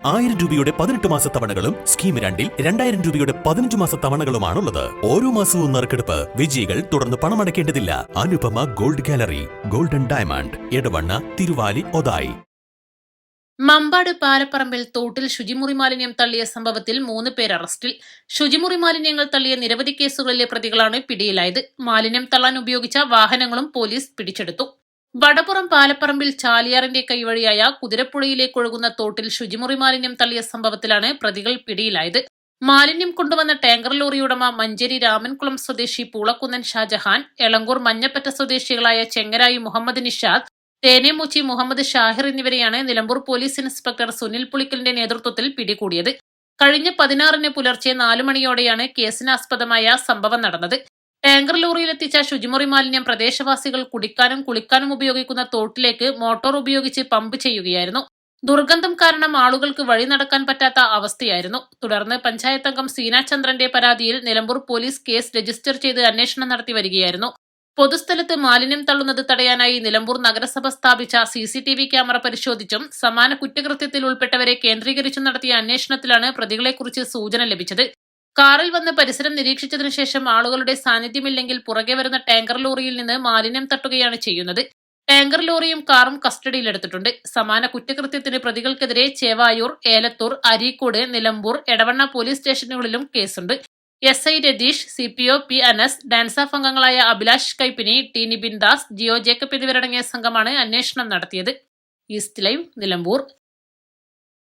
1000 രൂപയുടെ 18 മാസ തവണകളും സ്കീം 2-ൽ 2000 രൂപയുടെ 15 മാസ തവണകളുമാണുള്ളത്. ഓരോ മാസവും നറുക്കെടുപ്പ്. വിജയികൾ തുടർന്ന് പണമടയ്ക്കേണ്ടതില്ല. Anupama gold gallery, golden diamond, Edavanna, Thiruvali, Othayi. Mampad പാലപ്പറമ്പിൽ തോട്ടിൽ ശുചിമുറി മാലിന്യം തള്ളിയ സംഭവത്തിൽ 3 പേർ അറസ്റ്റിൽ. ശുചിമുറി മാലിന്യങ്ങൾ തള്ളിയ നിരവധി കേസുകളിലെ പ്രതികളാണ് പിടിയിലായത്. മാലിന്യം തള്ളാൻ ഉപയോഗിച്ച വാഹനങ്ങളും പോലീസ് പിടിച്ചെടുത്തു. വടപ്പുറം പാലപ്പറമ്പിൽ ചാലിയാറിന്റെ കൈവഴിയായ കുതിരപ്പുഴയിലേക്കൊഴുകുന്ന തോട്ടിൽ ശുചിമുറി മാലിന്യം തള്ളിയ സംഭവത്തിലാണ് പ്രതികൾ പിടിയിലായത്. മാലിന്യം കൊണ്ടുവന്ന ടാങ്കർ ലോറി ഉടമ മഞ്ചേരി രാമൻകുളം സ്വദേശി പൂളക്കുന്നൻ ഷാജഹാൻ, എളങ്കൂർ മഞ്ഞപ്പറ്റ സ്വദേശികളായ ചെങ്ങരായി മുഹമ്മദ് നിഷാദ്, തേനേമൂച്ചി മുഹമ്മദ് ഷാഹിർ എന്നിവരെയാണ് നിലമ്പൂർ പോലീസ് ഇൻസ്പെക്ടർ സുനിൽ പുളിക്കലിന്റെ നേതൃത്വത്തിൽ പിടികൂടിയത്. കഴിഞ്ഞ 16-ന് പുലർച്ചെ 4 മണിയോടെയാണ് കേസിനാസ്പദമായ സംഭവം നടന്നത്. ടാങ്കർ ലോറിയിലെത്തിച്ച ശുചിമുറി മാലിന്യം പ്രദേശവാസികൾ കുടിക്കാനും കുളിക്കാനും ഉപയോഗിക്കുന്ന തോട്ടിലേക്ക് മോട്ടോർ ഉപയോഗിച്ച് പമ്പ് ചെയ്യുകയായിരുന്നു. ദുർഗന്ധം കാരണം ആളുകൾക്ക് വഴി നടക്കാൻ പറ്റാത്ത അവസ്ഥയായിരുന്നു. തുടർന്ന് പഞ്ചായത്ത് അംഗം സീന ചന്ദ്രന്റെ പരാതിയിൽ നിലമ്പൂർ പോലീസ് കേസ് രജിസ്റ്റർ ചെയ്ത് അന്വേഷണം നടത്തി വരികയായിരുന്നു. പൊതുസ്ഥലത്ത് മാലിന്യം തള്ളുന്നത് തടയാനായി നിലമ്പൂർ നഗരസഭ സ്ഥാപിച്ച CCTV ക്യാമറ പരിശോധിച്ചും സമാന കുറ്റകൃത്യത്തിൽ ഉൾപ്പെട്ടവരെ കേന്ദ്രീകരിച്ചും നടത്തിയ അന്വേഷണത്തിലാണ് പ്രതികളെക്കുറിച്ച് സൂചന ലഭിച്ചത്. കാറിൽ വന്ന് പരിസരം നിരീക്ഷിച്ചതിനു ശേഷം ആളുകളുടെ സാന്നിധ്യമില്ലെങ്കിൽ പുറകെ വരുന്ന ടാങ്കർ ലോറിയിൽ നിന്ന് മാലിന്യം തട്ടുകയാണ് ചെയ്യുന്നത്. ടാങ്കർ ലോറിയും കാറും കസ്റ്റഡിയിലെടുത്തിട്ടുണ്ട്. സമാന കുറ്റകൃത്യത്തിന് പ്രതികൾക്കെതിരെ ചേവായൂർ, ഏലത്തൂർ, അരീക്കോട്, നിലമ്പൂർ, എടവണ്ണ പോലീസ് സ്റ്റേഷനുകളിലും കേസുണ്ട്. SI Ratheesh, CPO P Anas, DANSAF അംഗങ്ങളായ അഭിലാഷ് കൈപ്പിനി, ടി നിബിൻ ദാസ്, ജിയോ ജേക്കബ് എന്നിവരടങ്ങിയ സംഘമാണ് അന്വേഷണം നടത്തിയത്. East live, Nilambur.